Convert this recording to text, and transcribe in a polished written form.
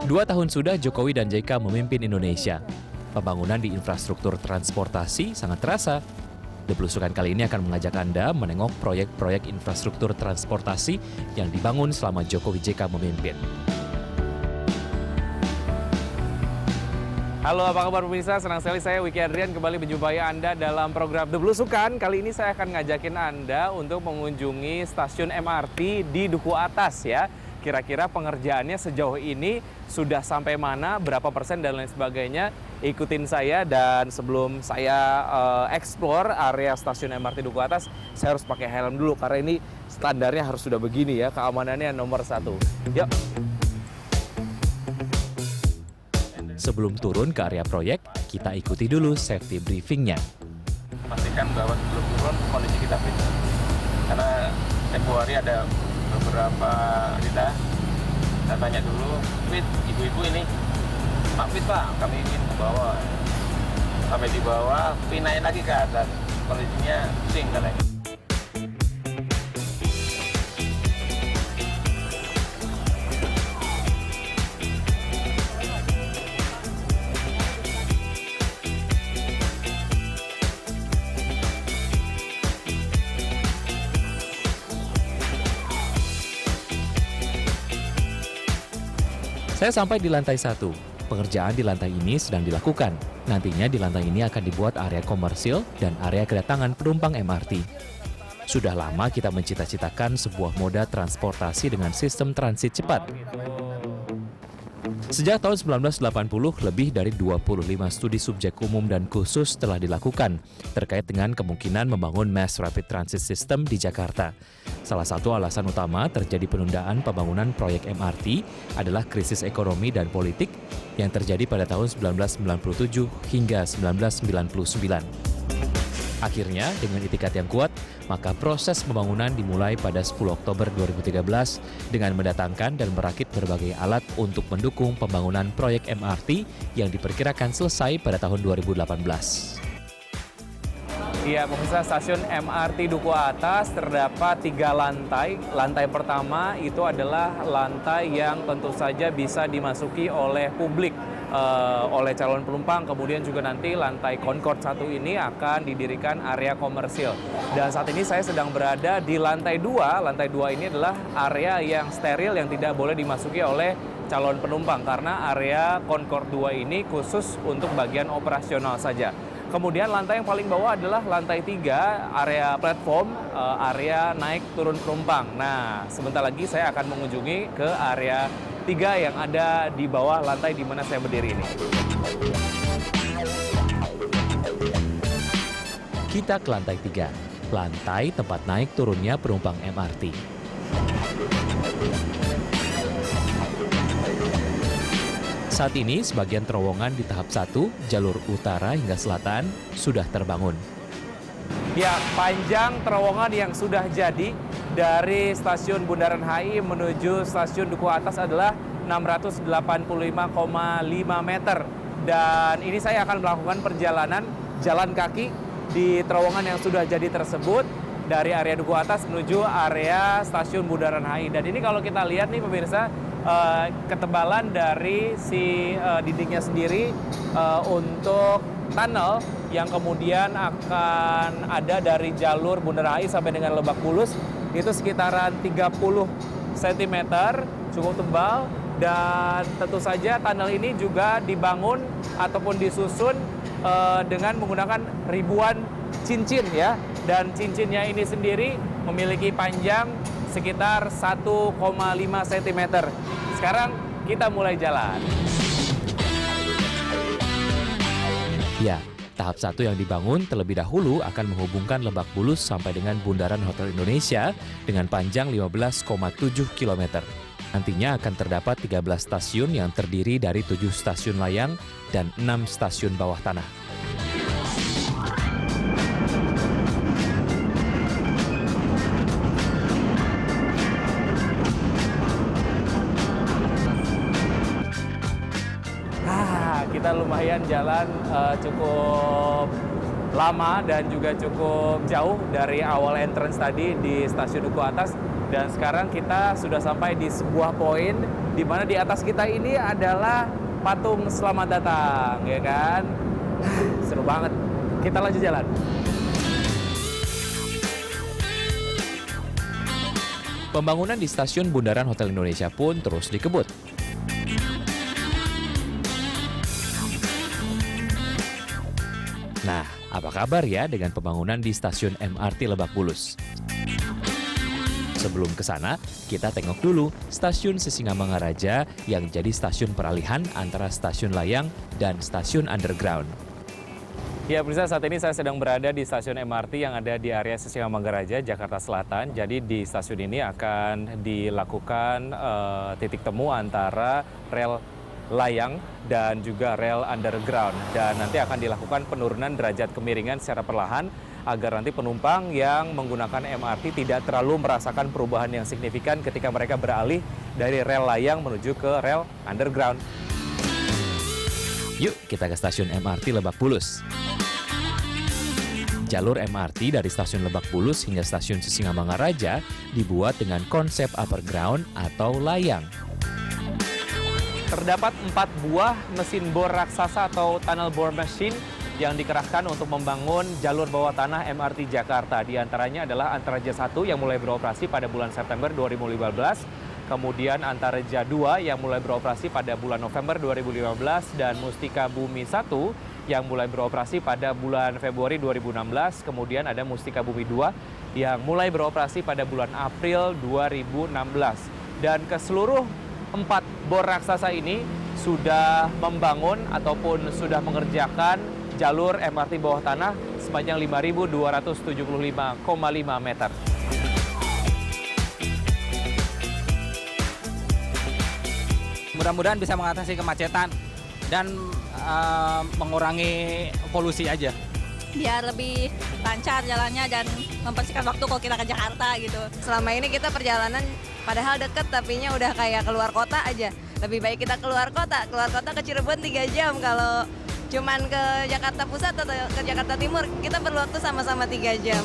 2 tahun sudah Jokowi dan JK memimpin Indonesia. Pembangunan di infrastruktur transportasi sangat terasa. The Belusukan kali ini akan mengajak Anda menengok proyek-proyek infrastruktur transportasi yang dibangun selama Jokowi JK memimpin. Halo, apa kabar pemirsa? Senang sekali saya Wiki Adrian kembali menjumpai Anda dalam program The Belusukan. Kali ini saya akan ngajakin Anda untuk mengunjungi stasiun MRT di Duku Atas ya. Kira-kira pengerjaannya sejauh ini sudah sampai mana, berapa persen dan lain sebagainya. Ikutin saya, dan sebelum saya explore area stasiun MRT Duku Atas, saya harus pakai helm dulu karena ini standarnya harus sudah begini ya, keamanannya nomor 1. Yuk. Sebelum turun ke area proyek, kita ikuti dulu safety briefingnya. Pastikan bahwa sebelum turun kondisi kita fit. Karena tempo hari ada beberapa kita tanya dulu, fit ibu-ibu ini, Pak fit Pak, kami ingin ke bawah. Sampai di bawah, pinain lagi ke atas. Kondisinya pusing katanya. Saya sampai di lantai 1. Pengerjaan di lantai ini sedang dilakukan. Nantinya di lantai ini akan dibuat area komersil dan area kedatangan penumpang MRT. Sudah lama kita mencita-citakan sebuah moda transportasi dengan sistem transit cepat. Sejak tahun 1980, lebih dari 25 studi subjek umum dan khusus telah dilakukan terkait dengan kemungkinan membangun Mass Rapid Transit System di Jakarta. Salah satu alasan utama terjadi penundaan pembangunan proyek MRT adalah krisis ekonomi dan politik yang terjadi pada tahun 1997 hingga 1999. Akhirnya, dengan itikat yang kuat, maka proses pembangunan dimulai pada 10 Oktober 2013 dengan mendatangkan dan merakit berbagai alat untuk mendukung pembangunan proyek MRT yang diperkirakan selesai pada tahun 2018. Iya, pemirsa, stasiun MRT Duku Atas terdapat 3 lantai. Lantai pertama itu adalah lantai yang tentu saja bisa dimasuki oleh publik, oleh calon penumpang. Kemudian juga nanti lantai Concord 1 ini akan didirikan area komersil. Dan saat ini saya sedang berada di lantai 2. Lantai 2 ini adalah area yang steril yang tidak boleh dimasuki oleh calon penumpang karena area Concord 2 ini khusus untuk bagian operasional saja. Kemudian lantai yang paling bawah adalah lantai 3, area platform, area naik turun penumpang. Nah, sebentar lagi saya akan mengunjungi ke area 3 yang ada di bawah lantai di mana saya berdiri ini. Kita ke lantai 3, lantai tempat naik turunnya penumpang MRT. Saat ini, sebagian terowongan di tahap 1, jalur utara hingga selatan, sudah terbangun. Ya, panjang terowongan yang sudah jadi dari stasiun Bundaran HI menuju stasiun Duku Atas adalah 685,5 meter. Dan ini saya akan melakukan perjalanan jalan kaki di terowongan yang sudah jadi tersebut dari area Duku Atas menuju area stasiun Bundaran HI. Dan ini kalau kita lihat nih pemirsa, ketebalan dari si dindingnya sendiri untuk tunnel yang kemudian akan ada dari jalur Bundaran HI sampai dengan Lebak Bulus itu sekitaran 30 cm, cukup tebal. Dan tentu saja tunnel ini juga dibangun ataupun disusun dengan menggunakan ribuan cincin ya. Dan cincinnya ini sendiri memiliki panjang sekitar 1,5 cm. Sekarang kita mulai jalan. Ya, tahap 1 yang dibangun terlebih dahulu akan menghubungkan Lebak Bulus sampai dengan Bundaran Hotel Indonesia dengan panjang 15,7 km. Nantinya akan terdapat 13 stasiun yang terdiri dari 7 stasiun layang dan 6 stasiun bawah tanah. Kita lumayan jalan cukup lama dan juga cukup jauh dari awal entrance tadi di stasiun Duku Atas. Dan sekarang kita sudah sampai di sebuah poin di mana di atas kita ini adalah patung selamat datang, ya kan? Seru banget. Kita lanjut jalan. Pembangunan di stasiun Bundaran Hotel Indonesia pun terus dikebut. Nah, apa kabar ya dengan pembangunan di stasiun MRT Lebak Bulus? Sebelum ke sana, kita tengok dulu stasiun Sisingamangaraja yang jadi stasiun peralihan antara stasiun layang dan stasiun underground. Ya, pemirsa, saat ini saya sedang berada di stasiun MRT yang ada di area Sisingamangaraja, Jakarta Selatan. Jadi di stasiun ini akan dilakukan titik temu antara rel layang dan juga rel underground. Dan nanti akan dilakukan penurunan derajat kemiringan secara perlahan agar nanti penumpang yang menggunakan MRT tidak terlalu merasakan perubahan yang signifikan ketika mereka beralih dari rel layang menuju ke rel underground. Yuk kita ke stasiun MRT Lebak Bulus. Jalur MRT dari stasiun Lebak Bulus hingga stasiun Sisingamangaraja dibuat dengan konsep upper ground atau layang. Terdapat 4 buah mesin bor raksasa atau tunnel bore machine yang dikerahkan untuk membangun jalur bawah tanah MRT Jakarta. Di antaranya adalah Antaraja 1 yang mulai beroperasi pada bulan September 2015, kemudian Antaraja 2 yang mulai beroperasi pada bulan November 2015, dan Mustika Bumi 1 yang mulai beroperasi pada bulan Februari 2016, kemudian ada Mustika Bumi 2 yang mulai beroperasi pada bulan April 2016. Dan ke seluruh 4 bor raksasa ini sudah membangun ataupun sudah mengerjakan jalur MRT bawah tanah sepanjang 5.275,5 meter. Mudah-mudahan bisa mengatasi kemacetan dan mengurangi polusi aja. Biar lebih lancar jalannya dan mempersingkat waktu kalau kita ke Jakarta gitu. Selama ini kita perjalanan padahal deket tapinya udah kayak keluar kota aja. Lebih baik kita keluar kota ke Cirebon 3 jam. Kalau cuman ke Jakarta Pusat atau ke Jakarta Timur kita perlu waktu sama-sama 3 jam.